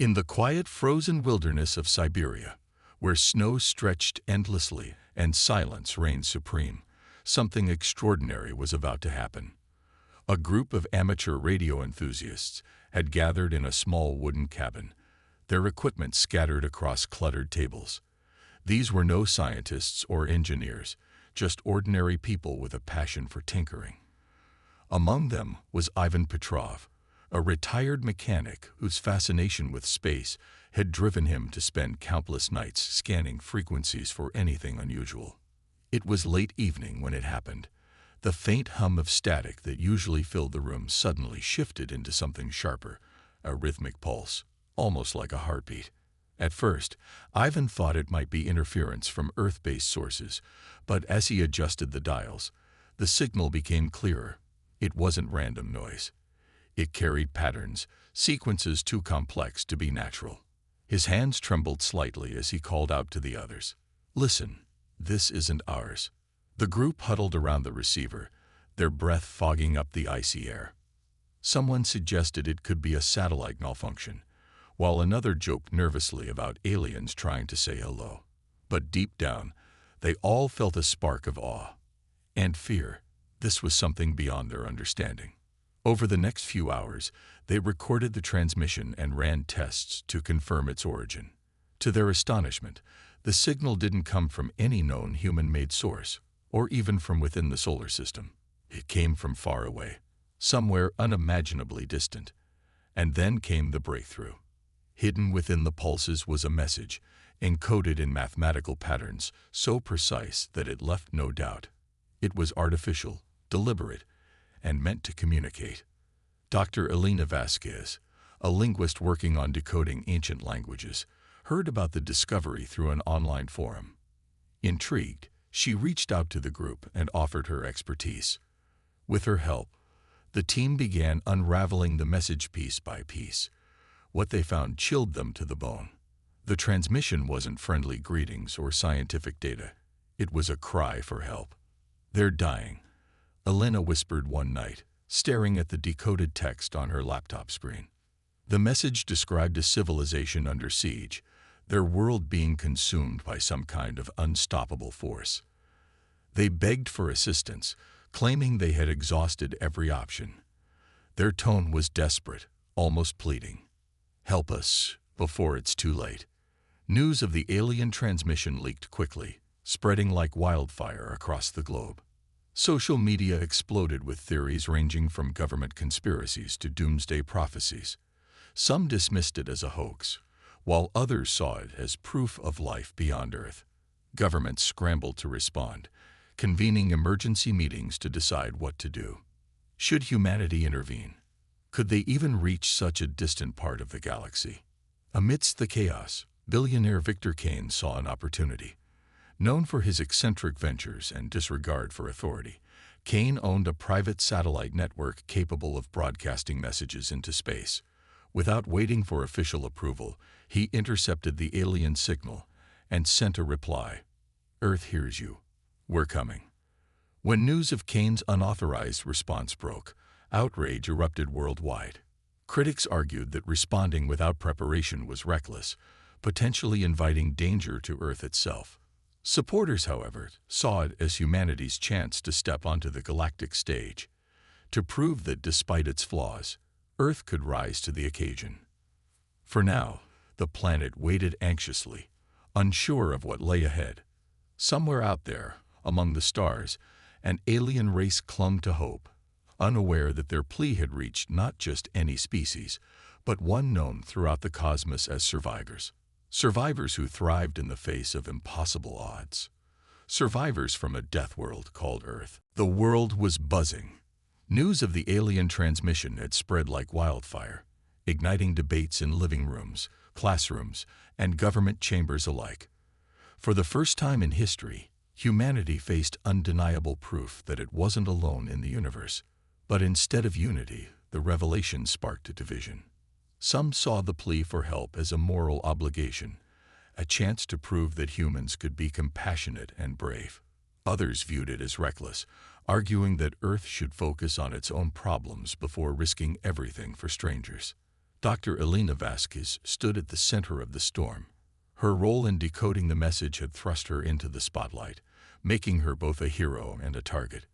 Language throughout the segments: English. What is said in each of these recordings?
In the quiet, frozen wilderness of Siberia, where snow stretched endlessly and silence reigned supreme, something extraordinary was about to happen. A group of amateur radio enthusiasts had gathered in a small wooden cabin, their equipment scattered across cluttered tables. These were no scientists or engineers, just ordinary people with a passion for tinkering. Among them was Ivan Petrov, a retired mechanic whose fascination with space had driven him to spend countless nights scanning frequencies for anything unusual. It was late evening when it happened. The faint hum of static that usually filled the room suddenly shifted into something sharper, a rhythmic pulse, almost like a heartbeat. At first, Ivan thought it might be interference from Earth-based sources, but as he adjusted the dials, the signal became clearer. It wasn't random noise. It carried patterns, sequences too complex to be natural. His hands trembled slightly as he called out to the others. "Listen, this isn't ours." The group huddled around the receiver, their breath fogging up the icy air. Someone suggested it could be a satellite malfunction, while another joked nervously about aliens trying to say hello. But deep down, they all felt a spark of awe and fear. This was something beyond their understanding. Over the next few hours, they recorded the transmission and ran tests to confirm its origin. To their astonishment, the signal didn't come from any known human-made source, or even from within the solar system. It came from far away, somewhere unimaginably distant. And then came the breakthrough. Hidden within the pulses was a message, encoded in mathematical patterns so precise that it left no doubt. It was artificial, deliberate, and meant to communicate. Dr. Elena Vasquez, a linguist working on decoding ancient languages, heard about the discovery through an online forum. Intrigued, she reached out to the group and offered her expertise. With her help, the team began unraveling the message piece by piece. What they found chilled them to the bone. The transmission wasn't friendly greetings or scientific data. It was a cry for help. "They're dying," Elena whispered one night, staring at the decoded text on her laptop screen. The message described a civilization under siege, their world being consumed by some kind of unstoppable force. They begged for assistance, claiming they had exhausted every option. Their tone was desperate, almost pleading. "Help us, before it's too late." News of the alien transmission leaked quickly, spreading like wildfire across the globe. Social media exploded with theories ranging from government conspiracies to doomsday prophecies. Some dismissed it as a hoax, while others saw it as proof of life beyond Earth. Governments scrambled to respond, convening emergency meetings to decide what to do. Should humanity intervene? Could they even reach such a distant part of the galaxy? Amidst the chaos, billionaire Victor Kane saw an opportunity. Known for his eccentric ventures and disregard for authority, Kane owned a private satellite network capable of broadcasting messages into space. Without waiting for official approval, he intercepted the alien signal and sent a reply. "Earth hears you. We're coming." When news of Kane's unauthorized response broke, outrage erupted worldwide. Critics argued that responding without preparation was reckless, potentially inviting danger to Earth itself. Supporters, however, saw it as humanity's chance to step onto the galactic stage, to prove that despite its flaws, Earth could rise to the occasion. For now, the planet waited anxiously, unsure of what lay ahead. Somewhere out there, among the stars, an alien race clung to hope, unaware that their plea had reached not just any species, but one known throughout the cosmos as survivors. Survivors who thrived in the face of impossible odds. Survivors from a death world called Earth. The world was buzzing. News of the alien transmission had spread like wildfire, igniting debates in living rooms, classrooms, and government chambers alike. For the first time in history, humanity faced undeniable proof that it wasn't alone in the universe. But instead of unity, the revelation sparked a division. Some saw the plea for help as a moral obligation, a chance to prove that humans could be compassionate and brave. Others viewed it as reckless, arguing that Earth should focus on its own problems before risking everything for strangers. Dr. Elena Vasquez stood at the center of the storm. Her role in decoding the message had thrust her into the spotlight, making her both a hero and a target.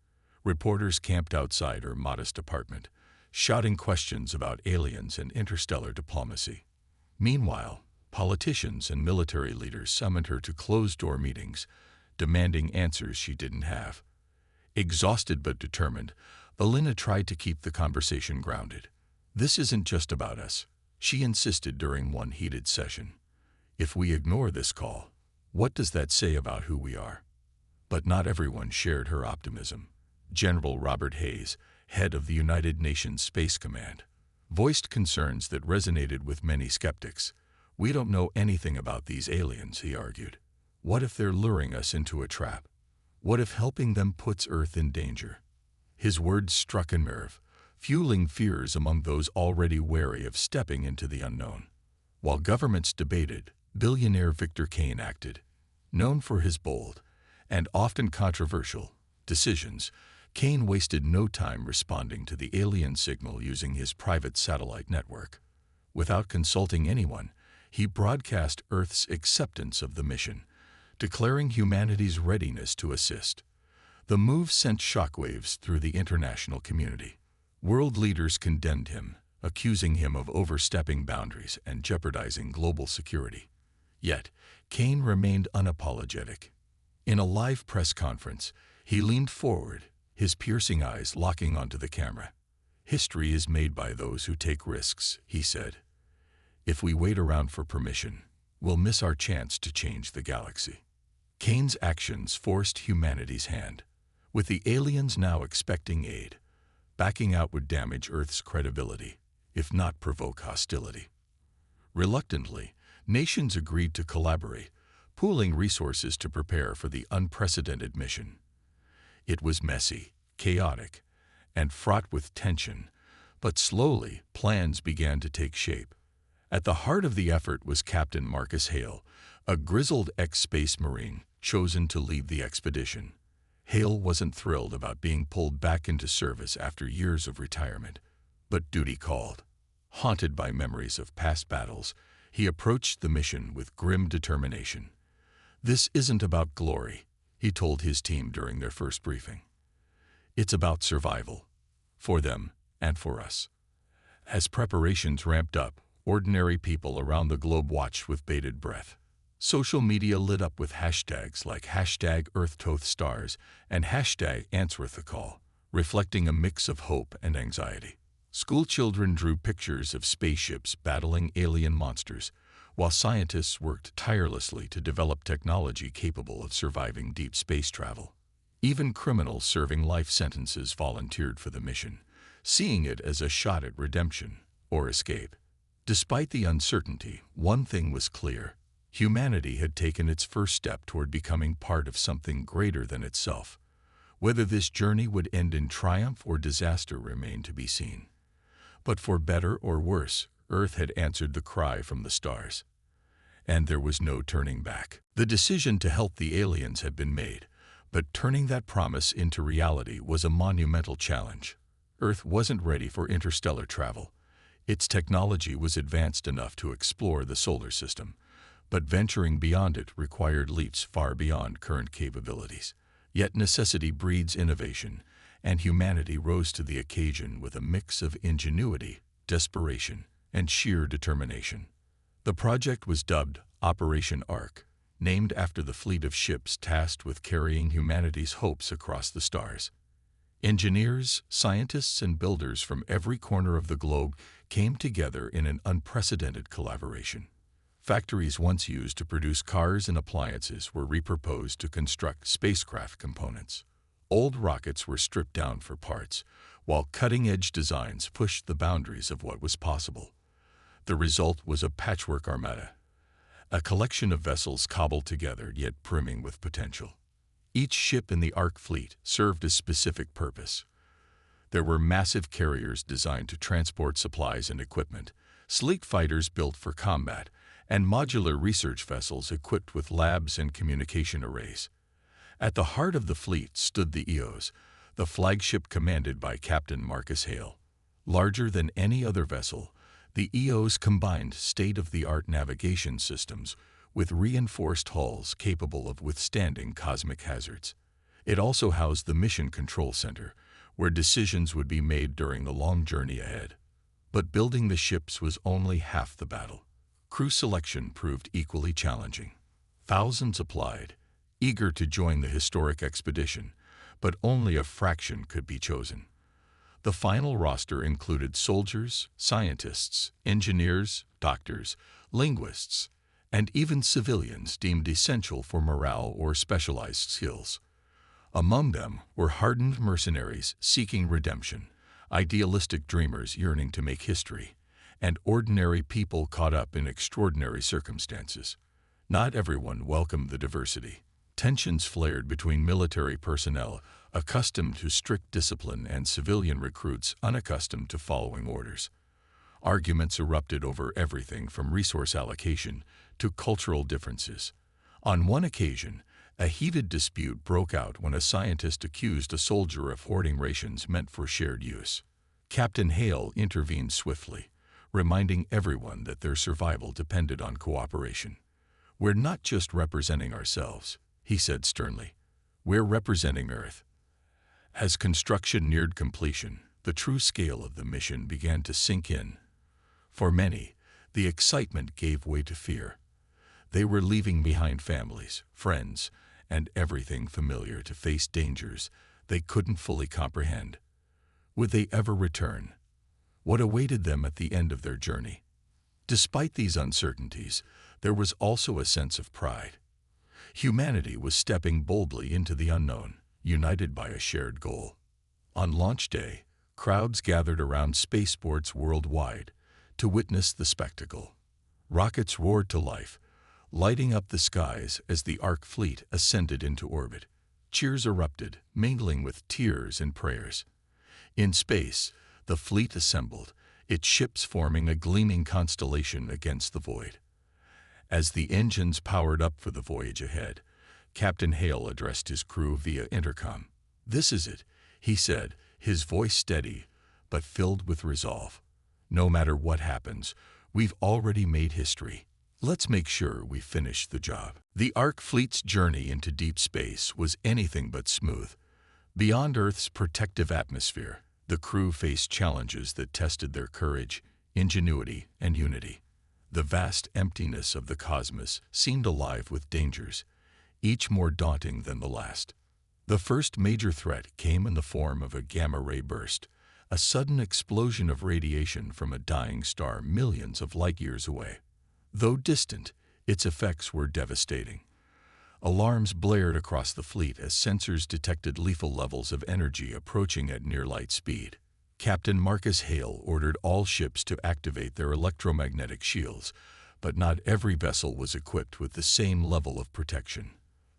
Reporters camped outside her modest apartment, shouting questions about aliens and interstellar diplomacy. Meanwhile, politicians and military leaders summoned her to closed-door meetings, demanding answers she didn't have. Exhausted but determined, Elena tried to keep the conversation grounded. "This isn't just about us," she insisted during one heated session. "If we ignore this call, what does that say about who we are?" But not everyone shared her optimism. General Robert Hayes, head of the United Nations Space Command, voiced concerns that resonated with many skeptics. "We don't know anything about these aliens," he argued. "What if they're luring us into a trap? What if helping them puts Earth in danger?" His words struck a nerve, fueling fears among those already wary of stepping into the unknown. While governments debated, billionaire Victor Kane acted. Known for his bold and often controversial decisions, Kane wasted no time responding to the alien signal using his private satellite network. Without consulting anyone, he broadcast Earth's acceptance of the mission, declaring humanity's readiness to assist. The move sent shockwaves through the international community. World leaders condemned him, accusing him of overstepping boundaries and jeopardizing global security. Yet, Kane remained unapologetic. In a live press conference, he leaned forward, his piercing eyes locking onto the camera. "History is made by those who take risks," he said. "If we wait around for permission, we'll miss our chance to change the galaxy." Kane's actions forced humanity's hand. With the aliens now expecting aid, backing out would damage Earth's credibility, if not provoke hostility. Reluctantly, nations agreed to collaborate, pooling resources to prepare for the unprecedented mission. It was messy, chaotic, and fraught with tension, but slowly plans began to take shape. At the heart of the effort was Captain Marcus Hale, a grizzled ex-space Marine chosen to lead the expedition. Hale wasn't thrilled about being pulled back into service after years of retirement, but duty called. Haunted by memories of past battles, he approached the mission with grim determination. "This isn't about glory," he told his team during their first briefing. "It's about survival, for them and for us." As preparations ramped up, ordinary people around the globe watched with bated breath. Social media lit up with hashtags like #EarthTothStars and #AnswerTheCall, reflecting a mix of hope and anxiety. School children drew pictures of spaceships battling alien monsters, while scientists worked tirelessly to develop technology capable of surviving deep space travel. Even criminals serving life sentences volunteered for the mission, seeing it as a shot at redemption or escape. Despite the uncertainty, one thing was clear. Humanity had taken its first step toward becoming part of something greater than itself. Whether this journey would end in triumph or disaster remained to be seen. But for better or worse, Earth had answered the cry from the stars. And there was no turning back. The decision to help the aliens had been made, but turning that promise into reality was a monumental challenge. Earth wasn't ready for interstellar travel. Its technology was advanced enough to explore the solar system, but venturing beyond it required leaps far beyond current capabilities. Yet necessity breeds innovation, and humanity rose to the occasion with a mix of ingenuity, desperation, and sheer determination. The project was dubbed Operation Ark, named after the fleet of ships tasked with carrying humanity's hopes across the stars. Engineers, scientists, and builders from every corner of the globe came together in an unprecedented collaboration. Factories once used to produce cars and appliances were repurposed to construct spacecraft components. Old rockets were stripped down for parts, while cutting-edge designs pushed the boundaries of what was possible. The result was a patchwork armada, a collection of vessels cobbled together yet brimming with potential. Each ship in the Ark fleet served a specific purpose. There were massive carriers designed to transport supplies and equipment, sleek fighters built for combat, and modular research vessels equipped with labs and communication arrays. At the heart of the fleet stood the Eos, the flagship commanded by Captain Marcus Hale. Larger than any other vessel, The EOs combined state-of-the-art navigation systems with reinforced hulls capable of withstanding cosmic hazards. It also housed the Mission Control Center, where decisions would be made during the long journey ahead. But building the ships was only half the battle. Crew selection proved equally challenging. Thousands applied, eager to join the historic expedition, but only a fraction could be chosen. The final roster included soldiers, scientists, engineers, doctors, linguists, and even civilians deemed essential for morale or specialized skills. Among them were hardened mercenaries seeking redemption, idealistic dreamers yearning to make history, and ordinary people caught up in extraordinary circumstances. Not everyone welcomed the diversity. Tensions flared between military personnel accustomed to strict discipline and civilian recruits unaccustomed to following orders. Arguments erupted over everything from resource allocation to cultural differences. On one occasion, a heated dispute broke out when a scientist accused a soldier of hoarding rations meant for shared use. Captain Hale intervened swiftly, reminding everyone that their survival depended on cooperation. "We're not just representing ourselves," he said sternly. "We're representing Earth." As construction neared completion, the true scale of the mission began to sink in. For many, the excitement gave way to fear. They were leaving behind families, friends, and everything familiar to face dangers they couldn't fully comprehend. Would they ever return? What awaited them at the end of their journey? Despite these uncertainties, there was also a sense of pride. Humanity was stepping boldly into the unknown, united by a shared goal. On launch day, crowds gathered around spaceports worldwide to witness the spectacle. Rockets roared to life, lighting up the skies as the Ark fleet ascended into orbit. Cheers erupted, mingling with tears and prayers. In space, the fleet assembled, its ships forming a gleaming constellation against the void. As the engines powered up for the voyage ahead, Captain Hale addressed his crew via intercom. "This is it," he said, his voice steady but filled with resolve. "No matter what happens, we've already made history. Let's make sure we finish the job." The Ark fleet's journey into deep space was anything but smooth. Beyond Earth's protective atmosphere, the crew faced challenges that tested their courage, ingenuity, and unity. The vast emptiness of the cosmos seemed alive with dangers, each more daunting than the last. The first major threat came in the form of a gamma-ray burst, a sudden explosion of radiation from a dying star millions of light-years away. Though distant, its effects were devastating. Alarms blared across the fleet as sensors detected lethal levels of energy approaching at near-light speed. Captain Marcus Hale ordered all ships to activate their electromagnetic shields, but not every vessel was equipped with the same level of protection.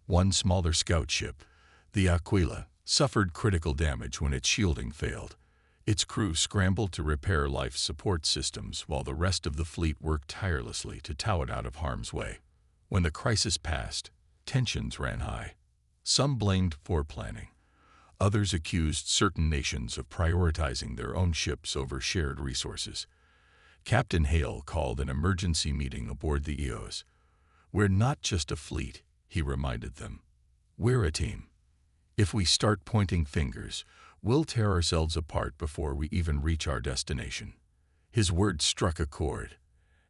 One smaller scout ship, the Aquila, suffered critical damage when its shielding failed. Its crew scrambled to repair life support systems while the rest of the fleet worked tirelessly to tow it out of harm's way. When the crisis passed, tensions ran high. Some blamed foreplanning. Others accused certain nations of prioritizing their own ships over shared resources. Captain Hale called an emergency meeting aboard the EOs. "We're not just a fleet," he reminded them. "We're a team. If we start pointing fingers, we'll tear ourselves apart before we even reach our destination." His words struck a chord,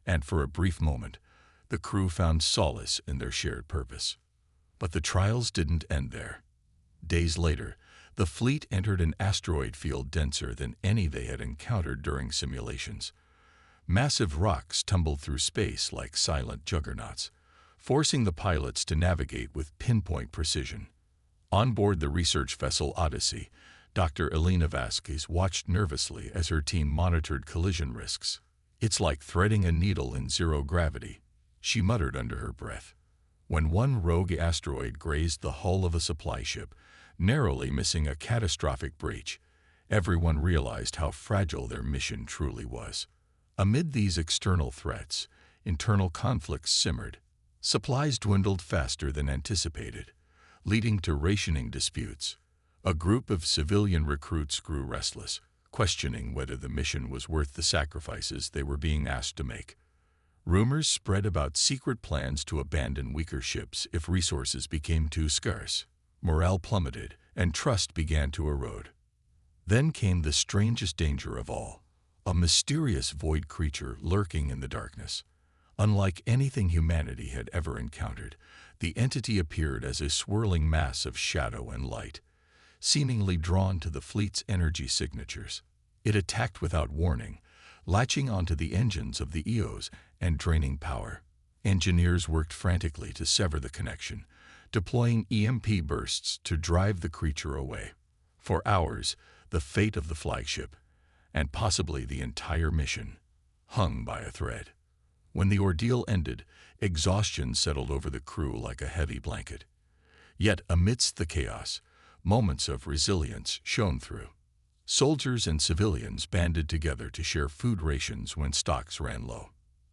and for a brief moment, the crew found solace in their shared purpose. But the trials didn't end there. Days later, the fleet entered an asteroid field denser than any they had encountered during simulations. Massive rocks tumbled through space like silent juggernauts, forcing the pilots to navigate with pinpoint precision. On board the research vessel Odyssey, Dr. Elena Vasquez watched nervously as her team monitored collision risks. "It's like threading a needle in zero gravity," she muttered under her breath. When one rogue asteroid grazed the hull of a supply ship, narrowly missing a catastrophic breach, everyone realized how fragile their mission truly was. Amid these external threats, internal conflicts simmered. Supplies dwindled faster than anticipated, leading to rationing disputes. A group of civilian recruits grew restless, questioning whether the mission was worth the sacrifices they were being asked to make. Rumors spread about secret plans to abandon weaker ships if resources became too scarce. Morale plummeted, and trust began to erode. Then came the strangest danger of all, a mysterious void creature lurking in the darkness. Unlike anything humanity had ever encountered, the entity appeared as a swirling mass of shadow and light, seemingly drawn to the fleet's energy signatures. It attacked without warning, latching onto the engines of the EOs and draining power. Engineers worked frantically to sever the connection, deploying EMP bursts to drive the creature away. For hours, the fate of the flagship, and possibly the entire mission, hung by a thread. When the ordeal ended, exhaustion settled over the crew like a heavy blanket. Yet amidst the chaos, moments of resilience shone through. Soldiers and civilians banded together to share food rations when stocks ran low.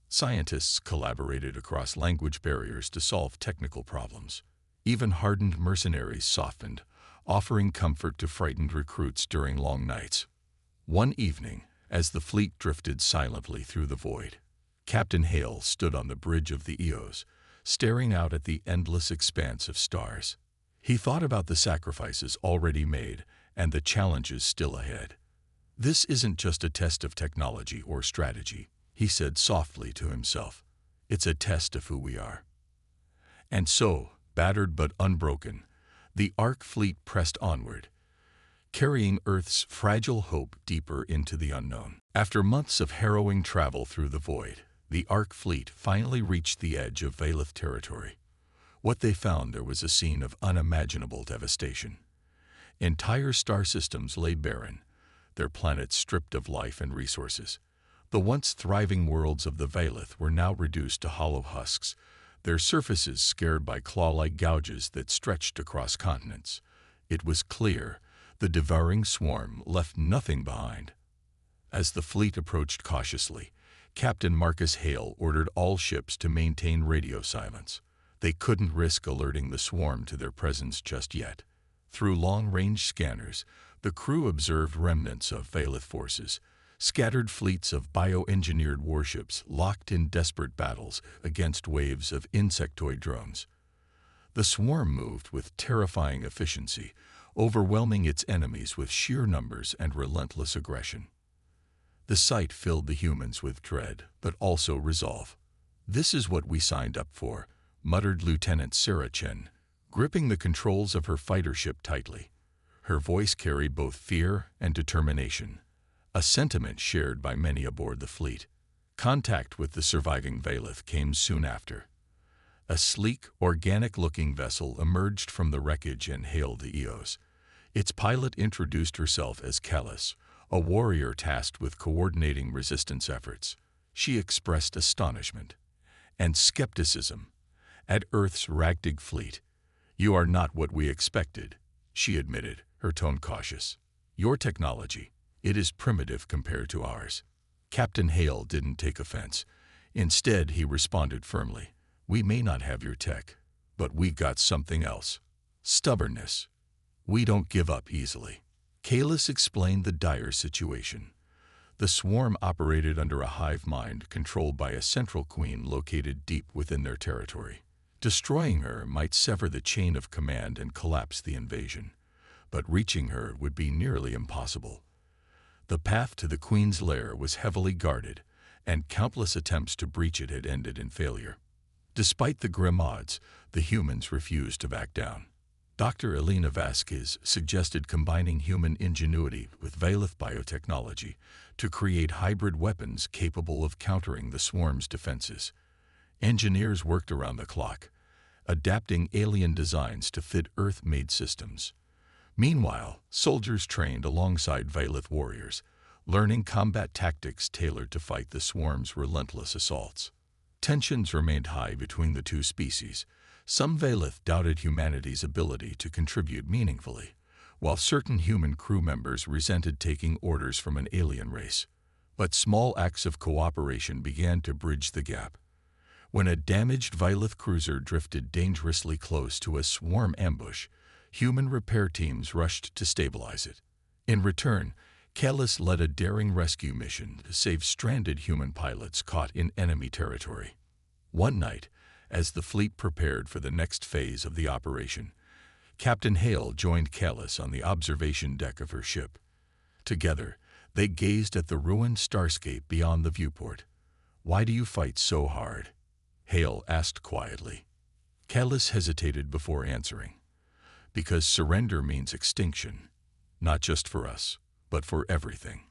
Scientists collaborated across language barriers to solve technical problems. Even hardened mercenaries softened, offering comfort to frightened recruits during long nights. One evening, as the fleet drifted silently through the void, Captain Hale stood on the bridge of the Eos, staring out at the endless expanse of stars. He thought about the sacrifices already made and the challenges still ahead. "This isn't just a test of technology or strategy," he said softly to himself. "It's a test of who we are." And so, battered but unbroken, the Ark fleet pressed onward, carrying Earth's fragile hope deeper into the unknown. After months of harrowing travel through the void, the Ark fleet finally reached the edge of Valeth territory. What they found there was a scene of unimaginable devastation. Entire star systems lay barren, their planets stripped of life and resources. The once thriving worlds of the Valeth were now reduced to hollow husks, their surfaces scarred by claw-like gouges that stretched across continents. It was clear the devouring swarm left nothing behind. As the fleet approached cautiously, Captain Marcus Hale ordered all ships to maintain radio silence. They couldn't risk alerting the swarm to their presence just yet. Through long-range scanners, the crew observed remnants of Valeth forces, scattered fleets of bioengineered warships locked in desperate battles against waves of insectoid drones. The swarm moved with terrifying efficiency, overwhelming its enemies with sheer numbers and relentless aggression. The sight filled the humans with dread, but also resolve. "This is what we signed up for," muttered Lieutenant Sarah Chen, gripping the controls of her fighter ship tightly. Her voice carried both fear and determination, a sentiment shared by many aboard the fleet. Contact with the surviving Valeth came soon after. A sleek, organic-looking vessel emerged from the wreckage and hailed the Eos. Its pilot introduced herself as Kellis, a warrior tasked with coordinating resistance efforts. She expressed astonishment and skepticism at Earth's ragtag fleet. "You are not what we expected," she admitted, her tone cautious. "Your technology, it is primitive compared to ours." Captain Hale didn't take offense. Instead, he responded firmly, "We may not have your tech, but we got something else. Stubbornness. We don't give up easily." Kalis explained the dire situation. The swarm operated under a hive mind controlled by a central queen located deep within their territory. Destroying her might sever the chain of command and collapse the invasion, but reaching her would be nearly impossible. The path to the queen's lair was heavily guarded, and countless attempts to breach it had ended in failure. Despite the grim odds, the humans refused to back down. Dr. Elena Vasquez suggested combining human ingenuity with Valeth biotechnology to create hybrid weapons capable of countering the swarm's defenses. Engineers worked around the clock, adapting alien designs to fit Earth-made systems. Meanwhile, soldiers trained alongside Valeth warriors, learning combat tactics tailored to fight the swarm's relentless assaults. Tensions remained high between the two species. Some Valeth doubted humanity's ability to contribute meaningfully, while certain human crew members resented taking orders from an alien race. But small acts of cooperation began to bridge the gap. When a damaged Valeth cruiser drifted dangerously close to a swarm ambush, human repair teams rushed to stabilize it. In return, Kellis led a daring rescue mission to save stranded human pilots caught in enemy territory. One night, as the fleet prepared for the next phase of the operation, Captain Hale joined Kellis on the observation deck of her ship. Together, they gazed at the ruined starscape beyond the viewport. "Why do you fight so hard?" Hale asked quietly. Kellis hesitated before answering. "Because surrender means extinction, not just for us, but for everything.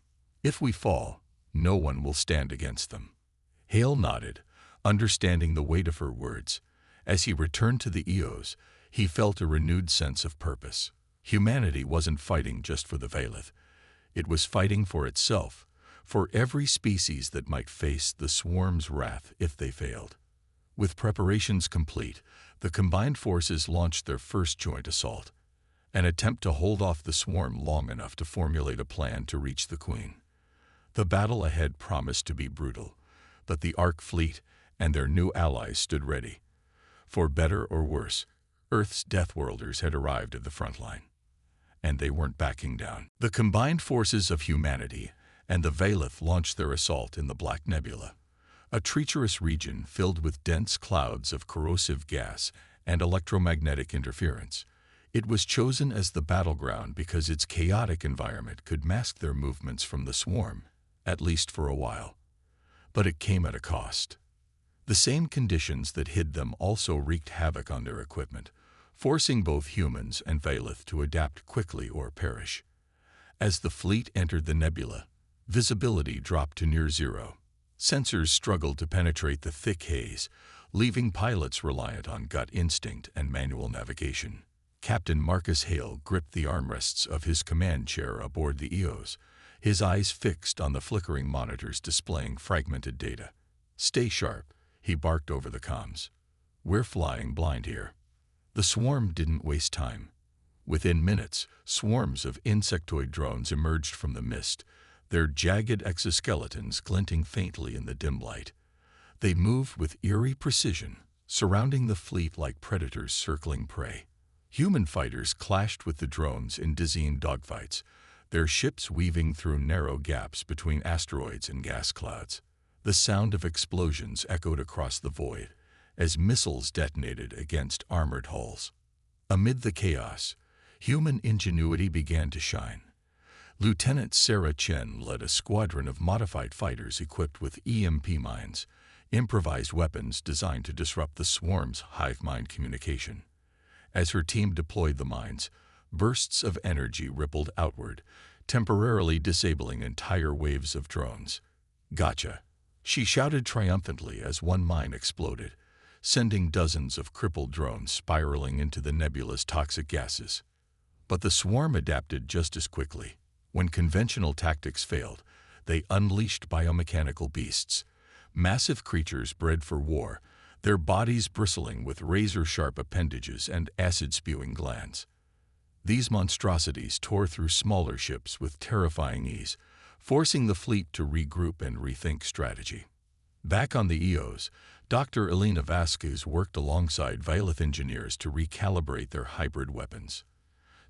If we fall, no one will stand against them." Hale nodded, understanding the weight of her words. As he returned to the Eos, he felt a renewed sense of purpose. Humanity wasn't fighting just for the Vailith. It was fighting for itself, for every species that might face the swarm's wrath if they failed. With preparations complete, the combined forces launched their first joint assault, an attempt to hold off the swarm long enough to formulate a plan to reach the Queen. The battle ahead promised to be brutal, but the Ark fleet and their new allies stood ready. For better or worse, Earth's Deathworlders had arrived at the front line, and they weren't backing down. The combined forces of humanity and the Vailith launched their assault in the Black Nebula, a treacherous region filled with dense clouds of corrosive gas and electromagnetic interference. It was chosen as the battleground because its chaotic environment could mask their movements from the swarm, at least for a while. But it came at a cost. The same conditions that hid them also wreaked havoc on their equipment, forcing both humans and Vailith to adapt quickly or perish. As the fleet entered the nebula, visibility dropped to near zero. Sensors struggled to penetrate the thick haze, leaving pilots reliant on gut instinct and manual navigation. Captain Marcus Hale gripped the armrests of his command chair aboard the Eos, his eyes fixed on the flickering monitors displaying fragmented data. "Stay sharp," he barked over the comms. "We're flying blind here." The swarm didn't waste time. Within minutes, swarms of insectoid drones emerged from the mist, their jagged exoskeletons glinting faintly in the dim light. They moved with eerie precision, surrounding the fleet like predators circling prey. Human fighters clashed with the drones in dizzying dogfights, their ships weaving through narrow gaps between asteroids and gas clouds. The sound of explosions echoed across the void as missiles detonated against armored hulls. Amid the chaos, human ingenuity began to shine. Lieutenant Sarah Chen led a squadron of modified fighters equipped with EMP mines, improvised weapons designed to disrupt the swarm's hive mind communication. As her team deployed the mines, bursts of energy rippled outward, temporarily disabling entire waves of drones. "Gotcha!" she shouted triumphantly as one mine exploded, sending dozens of crippled drones spiraling into the nebula's toxic gases. But the swarm adapted just as quickly. When conventional tactics failed, they unleashed biomechanical beasts, massive creatures bred for war, their bodies bristling with razor-sharp appendages and acid-spewing glands. These monstrosities tore through smaller ships with terrifying ease, forcing the fleet to regroup and rethink strategy. Back on the Eos, Dr. Elena Vasquez worked alongside Vailith engineers to recalibrate their hybrid weapons.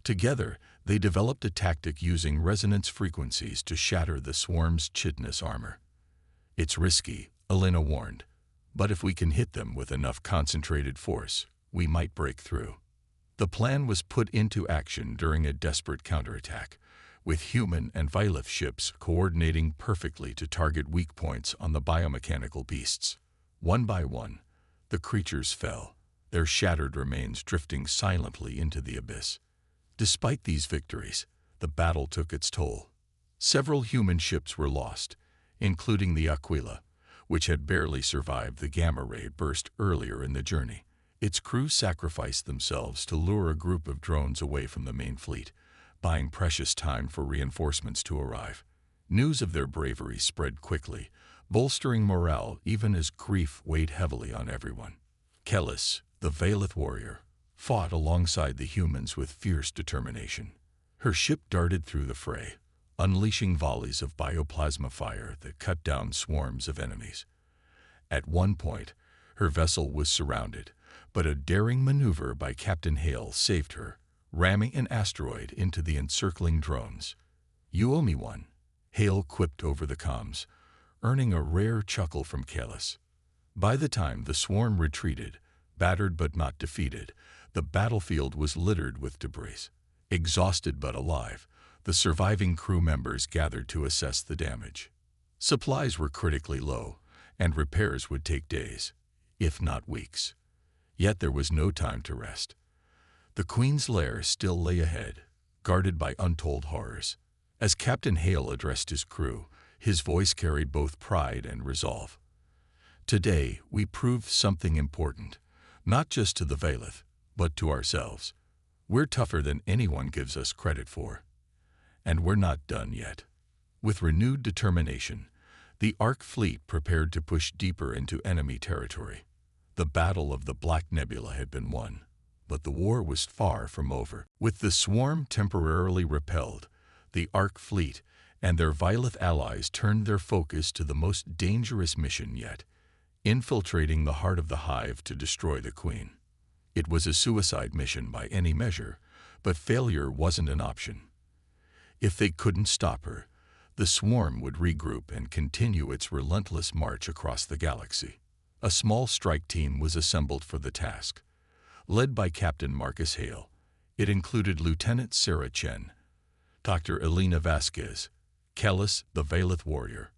Together, they developed a tactic using resonance frequencies to shatter the swarm's chitinous armor. "It's risky," Elena warned, "but if we can hit them with enough concentrated force, we might break through." The plan was put into action during a desperate counterattack, with human and Vailith ships coordinating perfectly to target weak points on the biomechanical beasts. One by one, the creatures fell, their shattered remains drifting silently into the abyss. Despite these victories, the battle took its toll. Several human ships were lost, including the Aquila, which had barely survived the gamma-ray burst earlier in the journey. Its crew sacrificed themselves to lure a group of drones away from the main fleet, buying precious time for reinforcements to arrive. News of their bravery spread quickly, bolstering morale even as grief weighed heavily on everyone. Kellis, the Vailith warrior, fought alongside the humans with fierce determination. Her ship darted through the fray, unleashing volleys of bioplasma fire that cut down swarms of enemies. At one point, her vessel was surrounded, but a daring maneuver by Captain Hale saved her, ramming an asteroid into the encircling drones. "You owe me one," Hale quipped over the comms, earning a rare chuckle from Kalis. By the time the swarm retreated, battered but not defeated, the battlefield was littered with debris. Exhausted but alive, the surviving crew members gathered to assess the damage. Supplies were critically low, and repairs would take days, if not weeks. Yet there was no time to rest. The Queen's lair still lay ahead, guarded by untold horrors. As Captain Hale addressed his crew, his voice carried both pride and resolve. "Today, we proved something important, not just to the Valeth, but to ourselves. We're tougher than anyone gives us credit for. And we're not done yet." With renewed determination, the Ark fleet prepared to push deeper into enemy territory. The Battle of the Black Nebula had been won, but the war was far from over. With the swarm temporarily repelled, the Ark fleet and their Valeth allies turned their focus to the most dangerous mission yet, infiltrating the heart of the hive to destroy the Queen. It was a suicide mission by any measure, but failure wasn't an option. If they couldn't stop her, the swarm would regroup and continue its relentless march across the galaxy. A small strike team was assembled for the task. Led by Captain Marcus Hale, it included Lieutenant Sarah Chen, Dr. Elena Vasquez, Kellis the Valeth warrior,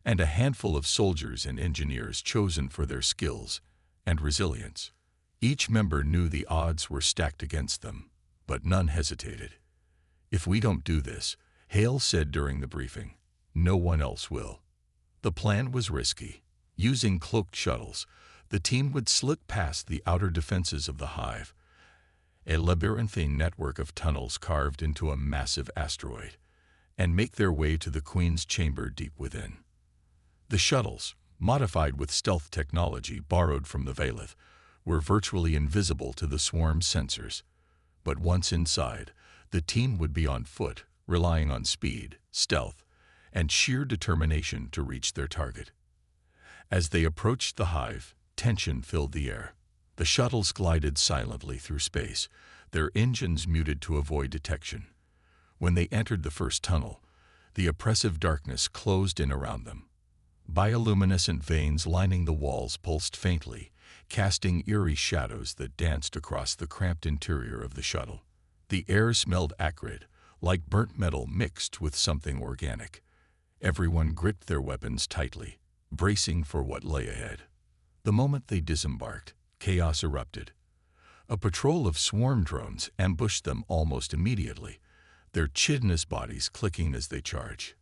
and a handful of soldiers and engineers chosen for their skills and resilience. Each member knew the odds were stacked against them, but none hesitated. "If we don't do this," Hale said during the briefing, "no one else will." The plan was risky. Using cloaked shuttles, the team would slip past the outer defenses of the hive, a labyrinthine network of tunnels carved into a massive asteroid, and make their way to the Queen's chamber deep within. The shuttles, modified with stealth technology borrowed from the Valeth, were virtually invisible to the swarm's sensors. But once inside, the team would be on foot, relying on speed, stealth, and sheer determination to reach their target. As they approached the hive, tension filled the air. The shuttles glided silently through space, their engines muted to avoid detection. When they entered the first tunnel, the oppressive darkness closed in around them. Bioluminescent veins lining the walls pulsed faintly, casting eerie shadows that danced across the cramped interior of the shuttle. The air smelled acrid, like burnt metal mixed with something organic. Everyone gripped their weapons tightly, bracing for what lay ahead. The moment they disembarked, chaos erupted. A patrol of swarm drones ambushed them almost immediately, their chitinous bodies clicking as they charged.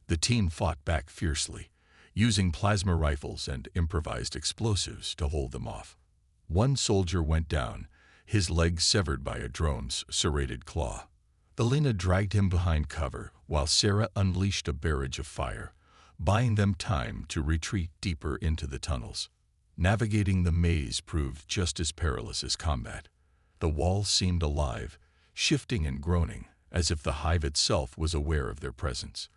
The team fought back fiercely, using plasma rifles and improvised explosives to hold them off. One soldier went down, his legs severed by a drone's serrated claw. Elena dragged him behind cover while Sarah unleashed a barrage of fire, buying them time to retreat deeper into the tunnels. Navigating the maze proved just as perilous as combat. The walls seemed alive, shifting and groaning, as if the hive itself was aware of their presence.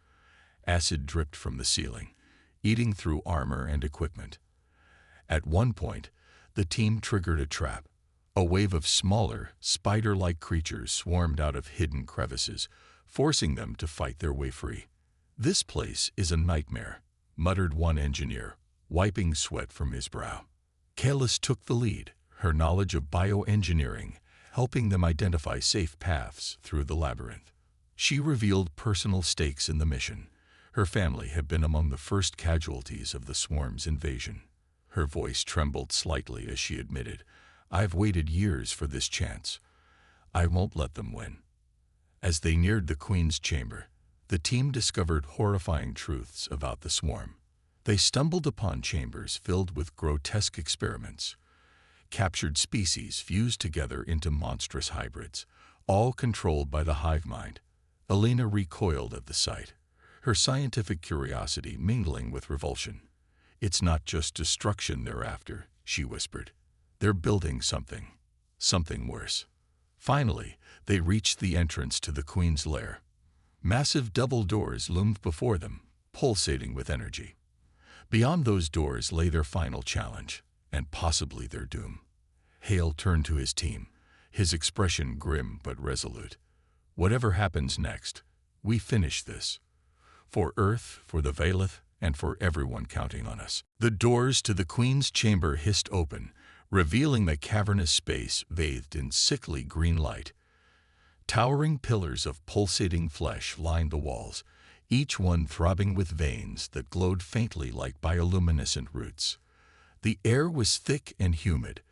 Acid dripped from the ceiling, eating through armor and equipment. At one point, the team triggered a trap. A wave of smaller, spider-like creatures swarmed out of hidden crevices, forcing them to fight their way free. "This place is a nightmare," muttered one engineer, wiping sweat from his brow. Kalis took the lead, her knowledge of bioengineering helping them identify safe paths through the labyrinth. She revealed personal stakes in the mission. Her family had been among the first casualties of the swarm's invasion. Her voice trembled slightly as she admitted, "I've waited years for this chance. I won't let them win." As they neared the Queen's chamber, the team discovered horrifying truths about the swarm. They stumbled upon chambers filled with grotesque experiments. Captured species fused together into monstrous hybrids, all controlled by the hive mind. Elena recoiled at the sight, her scientific curiosity mingling with revulsion. "It's not just destruction they're after," she whispered. "They're building something worse." Finally, they reached the entrance to the Queen's lair. Massive double doors loomed before them, pulsating with energy. Beyond those doors lay their final challenge, and possibly their doom. Hale turned to his team, his expression grim but resolute. "Whatever happens next, We finish this. For Earth, for the Valeth, and for everyone counting on us. The doors to the Queen's chamber hissed open, revealing the cavernous space bathed in sickly green light. Towering pillars of pulsating flesh lined the walls, each one throbbing with veins that glowed faintly like bioluminescent roots. The air was thick and humid,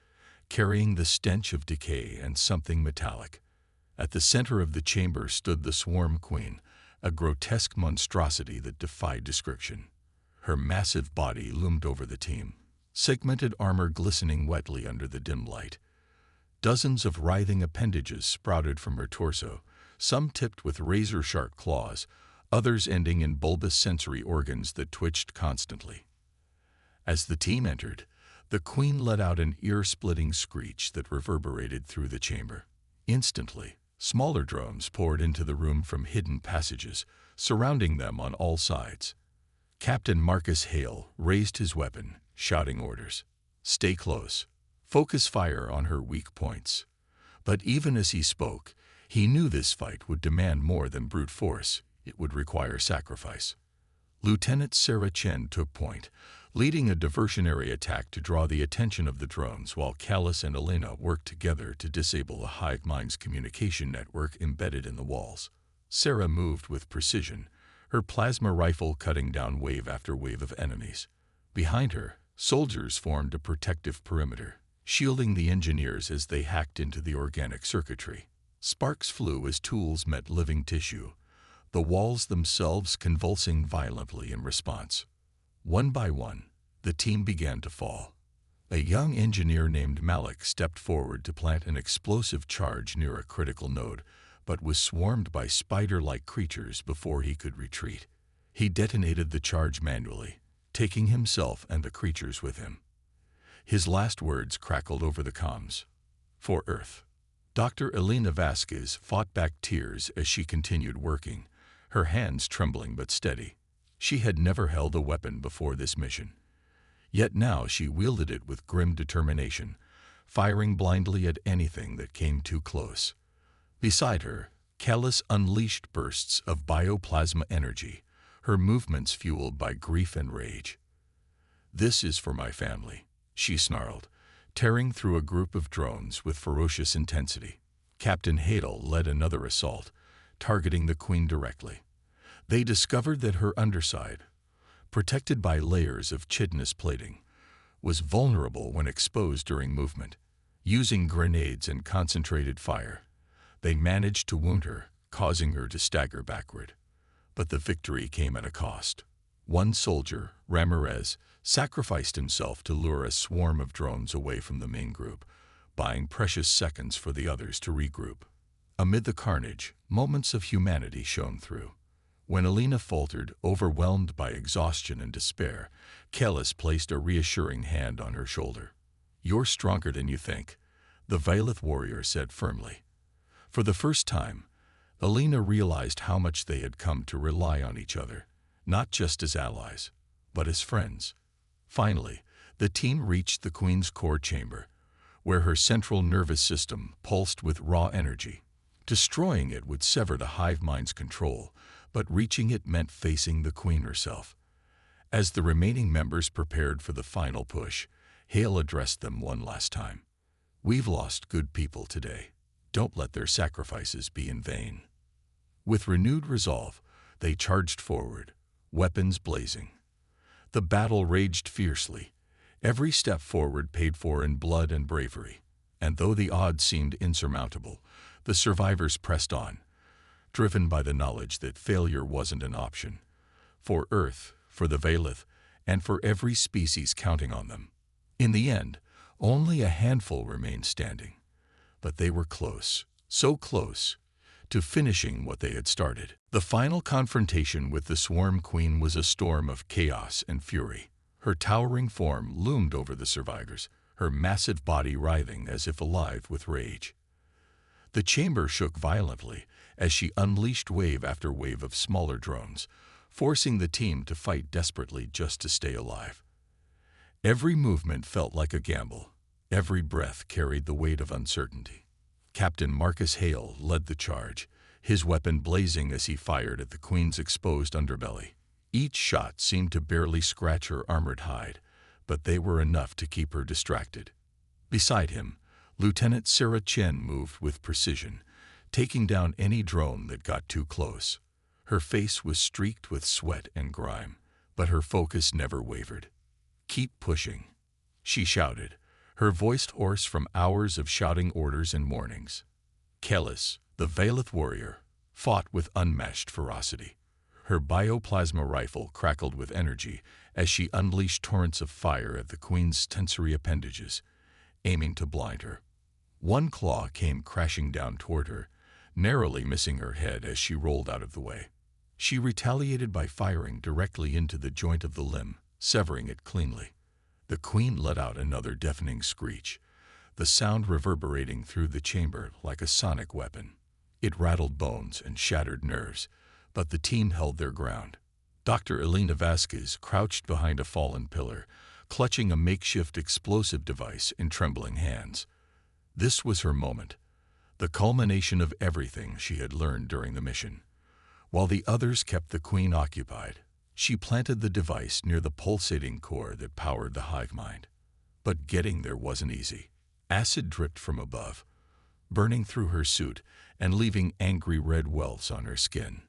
carrying the stench of decay and something metallic. At the center of the chamber stood the Swarm Queen, a grotesque monstrosity that defied description. Her massive body loomed over the team, segmented armor glistening wetly under the dim light. Dozens of writhing appendages sprouted from her torso, some tipped with razor-sharp claws, others ending in bulbous sensory organs that twitched constantly. As the team entered, the Queen let out an ear-splitting screech that reverberated through the chamber. Instantly, smaller drones poured into the room from hidden passages, surrounding them on all sides. Captain Marcus Hale raised his weapon, shouting orders. "Stay close. Focus fire on her weak points." But even as he spoke, he knew this fight would demand more than brute force. It would require sacrifice. Lieutenant Sarah Chen took point, leading a diversionary attack to draw the attention of the drones while Callus and Elena worked together to disable the hive mind's communication network embedded in the walls. Sarah moved with precision, her plasma rifle cutting down wave after wave of enemies. Behind her, soldiers formed a protective perimeter, shielding the engineers as they hacked into the organic circuitry. Sparks flew as tools met living tissue, the walls themselves convulsing violently in response. One by one, the team began to fall. A young engineer named Malik stepped forward to plant an explosive charge near a critical node, but was swarmed by spider-like creatures before he could retreat. He detonated the charge manually, taking himself and the creatures with him. His last words crackled over the comms. "For Earth." Dr. Elena Vasquez fought back tears as she continued working, her hands trembling but steady. She had never held a weapon before this mission. Yet now she wielded it with grim determination, firing blindly at anything that came too close. Beside her, Callus unleashed bursts of bioplasma energy, her movements fueled by grief and rage. "This is for my family," she snarled, tearing through a group of drones with ferocious intensity. Captain Hadel led another assault, targeting the Queen directly. They discovered that her underside, protected by layers of chitinous plating, was vulnerable when exposed during movement. Using grenades and concentrated fire, they managed to wound her, causing her to stagger backward. But the victory came at a cost. One soldier, Ramirez, sacrificed himself to lure a swarm of drones away from the main group, buying precious seconds for the others to regroup. Amid the carnage, moments of humanity shone through. When Elena faltered, overwhelmed by exhaustion and despair, Callus placed a reassuring hand on her shoulder. "You're stronger than you think," the Valeth warrior said firmly. For the first time, Elena realized how much they had come to rely on each other, not just as allies, but as friends. Finally, the team reached the Queen's core chamber, where her central nervous system pulsed with raw energy. Destroying it would sever the hive mind's control, but reaching it meant facing the Queen herself. As the remaining members prepared for the final push, Hale addressed them one last time. "We've lost good people today. Don't let their sacrifices be in vain." With renewed resolve, they charged forward, weapons blazing. The battle raged fiercely, every step forward paid for in blood and bravery. And though the odds seemed insurmountable, the survivors pressed on, driven by the knowledge that failure wasn't an option. For Earth, for the Valeth, and for every species counting on them. In the end, only a handful remained standing. But they were close, so close, to finishing what they had started. The final confrontation with the Swarm Queen was a storm of chaos and fury. Her towering form loomed over the survivors, her massive body writhing as if alive with rage. The chamber shook violently as she unleashed wave after wave of smaller drones, forcing the team to fight desperately just to stay alive. Every movement felt like a gamble. Every breath carried the weight of uncertainty. Captain Marcus Hale led the charge, his weapon blazing as he fired at the Queen's exposed underbelly. Each shot seemed to barely scratch her armored hide, but they were enough to keep her distracted. Beside him, Lieutenant Sarah Chen moved with precision, taking down any drone that got too close. Her face was streaked with sweat and grime, but her focus never wavered. "Keep pushing," she shouted, her voice hoarse from hours of shouting orders and warnings. Kellis, the Veileth warrior, fought with unmatched ferocity. Her bioplasma rifle crackled with energy as she unleashed torrents of fire at the Queen's sensory appendages, aiming to blind her. One claw came crashing down toward her, narrowly missing her head as she rolled out of the way. She retaliated by firing directly into the joint of the limb, severing it cleanly. The Queen let out another deafening screech, the sound reverberating through the chamber like a sonic weapon. It rattled bones and shattered nerves, but the team held their ground. Dr. Elena Vasquez crouched behind a fallen pillar, clutching a makeshift explosive device in trembling hands. This was her moment, the culmination of everything she had learned during the mission. While the others kept the Queen occupied, she planted the device near the pulsating core that powered the hive mind. But getting there wasn't easy. Acid dripped from above, burning through her suit and leaving angry red welts on her skin.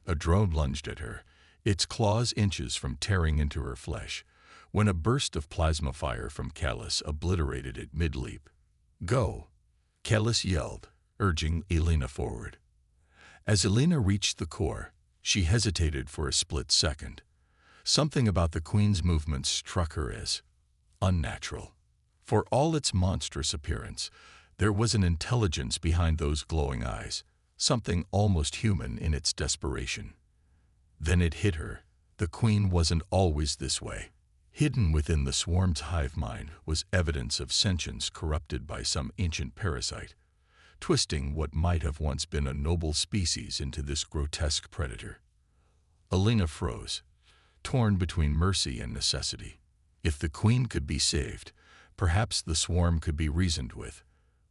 A drone lunged at her, its claws inches from tearing into her flesh, when a burst of plasma fire from Kellis obliterated it mid-leap. "Go!" Kellis yelled, urging Elena forward. As Elena reached the core, she hesitated for a split second. Something about the Queen's movements struck her as unnatural. For all its monstrous appearance, there was an intelligence behind those glowing eyes, something almost human in its desperation. Then it hit her. The Queen wasn't always this way. Hidden within the swarm's hive mind was evidence of sentience corrupted by some ancient parasite, twisting what might have once been a noble species into this grotesque predator. Elena froze, torn between mercy and necessity. If the Queen could be saved, perhaps the swarm could be reasoned with,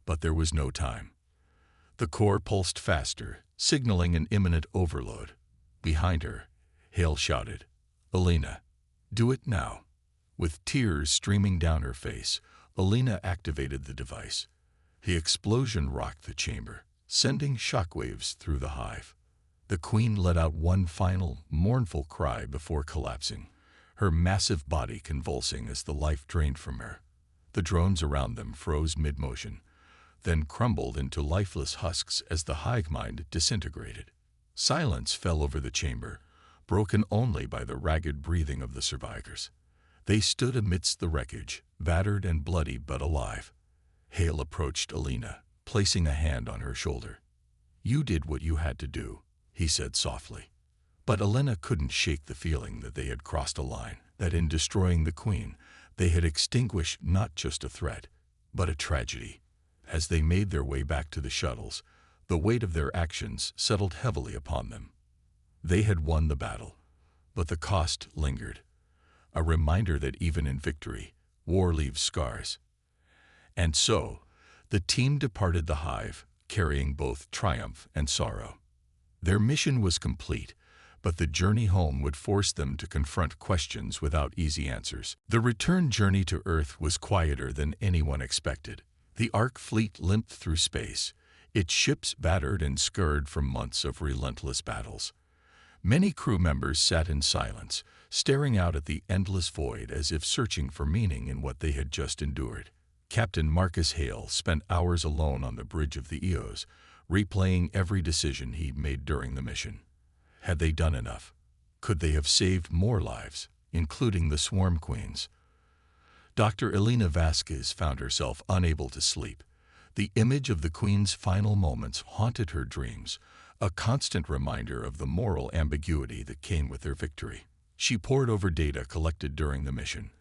but there was no time. The core pulsed faster, signaling an imminent overload. Behind her, Hale shouted, "Elena, do it now." With tears streaming down her face, Elena activated the device. The explosion rocked the chamber, sending shockwaves through the hive. The Queen let out one final, mournful cry before collapsing, her massive body convulsing as the life drained from her. The drones around them froze mid-motion, then crumbled into lifeless husks as the hive mind disintegrated. Silence fell over the chamber, broken only by the ragged breathing of the survivors. They stood amidst the wreckage, battered and bloody but alive. Hale approached Elena, placing a hand on her shoulder. "You did what you had to do," he said softly. But Elena couldn't shake the feeling that they had crossed a line, that in destroying the Queen, they had extinguished not just a threat, but a tragedy. As they made their way back to the shuttles, the weight of their actions settled heavily upon them. They had won the battle, but the cost lingered, a reminder that even in victory, war leaves scars. And so, the team departed the hive, carrying both triumph and sorrow. Their mission was complete, but the journey home would force them to confront questions without easy answers. The return journey to Earth was quieter than anyone expected. The Ark fleet limped through space, its ships battered and scarred from months of relentless battles. Many crew members sat in silence, staring out at the endless void as if searching for meaning in what they had just endured. Captain Marcus Hale spent hours alone on the bridge of the Eos, replaying every decision he'd made during the mission. Had they done enough? Could they have saved more lives, including the Swarm Queens? Dr. Elena Vasquez found herself unable to sleep. The image of the Queen's final moments haunted her dreams, a constant reminder of the moral ambiguity that came with their victory. She pored over data collected during the mission,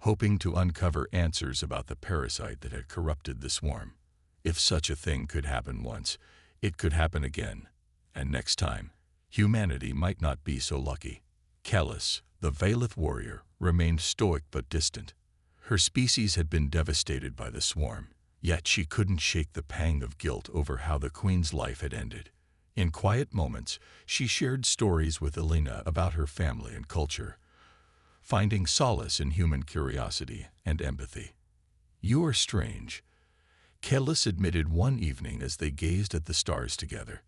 hoping to uncover answers about the parasite that had corrupted the swarm. If such a thing could happen once, it could happen again, and next time, humanity might not be so lucky. Kellis, the Veileth warrior, remained stoic but distant. Her species had been devastated by the swarm, yet she couldn't shake the pang of guilt over how the Queen's life had ended. In quiet moments, she shared stories with Elena about her family and culture, finding solace in human curiosity and empathy. "You are strange," Kellis admitted one evening as they gazed at the stars together.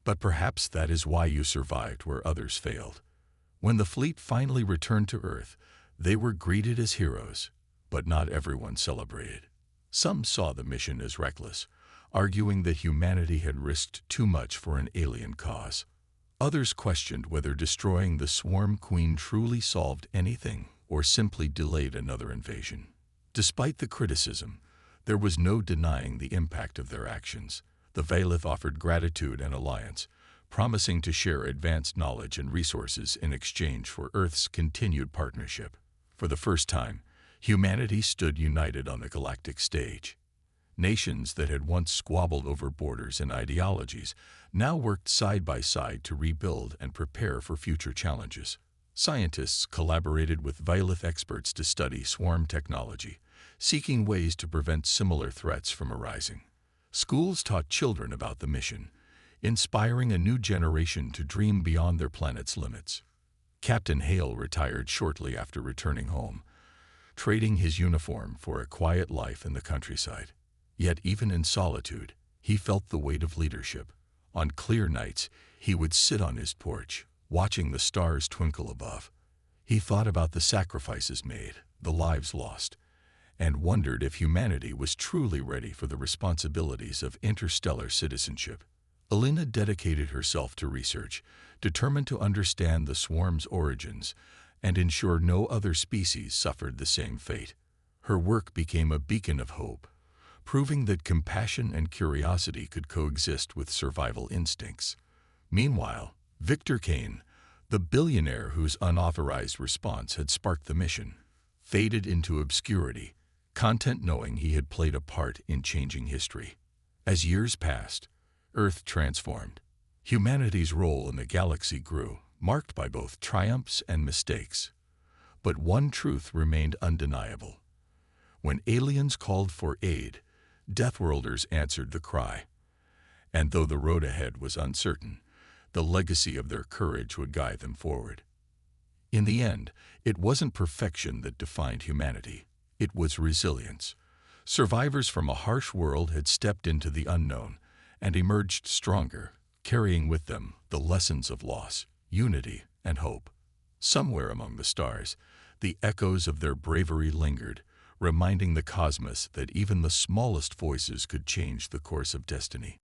"But perhaps that is why you survived where others failed." When the fleet finally returned to Earth, they were greeted as heroes, but not everyone celebrated. Some saw the mission as reckless, arguing that humanity had risked too much for an alien cause. Others questioned whether destroying the Swarm Queen truly solved anything or simply delayed another invasion. Despite the criticism, there was no denying the impact of their actions. The Valith offered gratitude and alliance, promising to share advanced knowledge and resources in exchange for Earth's continued partnership. For the first time, humanity stood united on the galactic stage. Nations that had once squabbled over borders and ideologies now worked side by side to rebuild and prepare for future challenges. Scientists collaborated with Valith experts to study swarm technology, seeking ways to prevent similar threats from arising. Schools taught children about the mission, inspiring a new generation to dream beyond their planet's limits. Captain Hale retired shortly after returning home, trading his uniform for a quiet life in the countryside. Yet even in solitude, he felt the weight of leadership. On clear nights, he would sit on his porch, watching the stars twinkle above. He thought about the sacrifices made, the lives lost, and wondered if humanity was truly ready for the responsibilities of interstellar citizenship. Elena dedicated herself to research, determined to understand the swarm's origins and ensure no other species suffered the same fate. Her work became a beacon of hope, proving that compassion and curiosity could coexist with survival instincts. Meanwhile, Victor Kane, the billionaire whose unauthorized response had sparked the mission, faded into obscurity, content knowing he had played a part in changing history. As years passed, Earth transformed. Humanity's role in the galaxy grew, marked by both triumphs and mistakes. But one truth remained undeniable. When aliens called for aid, Deathworlders answered the cry. And though the road ahead was uncertain, the legacy of their courage would guide them forward. In the end, it wasn't perfection that defined humanity. It was resilience. Survivors from a harsh world had stepped into the unknown and emerged stronger, carrying with them the lessons of loss, unity, and hope. Somewhere among the stars, the echoes of their bravery lingered, reminding the cosmos that even the smallest voices could change the course of destiny.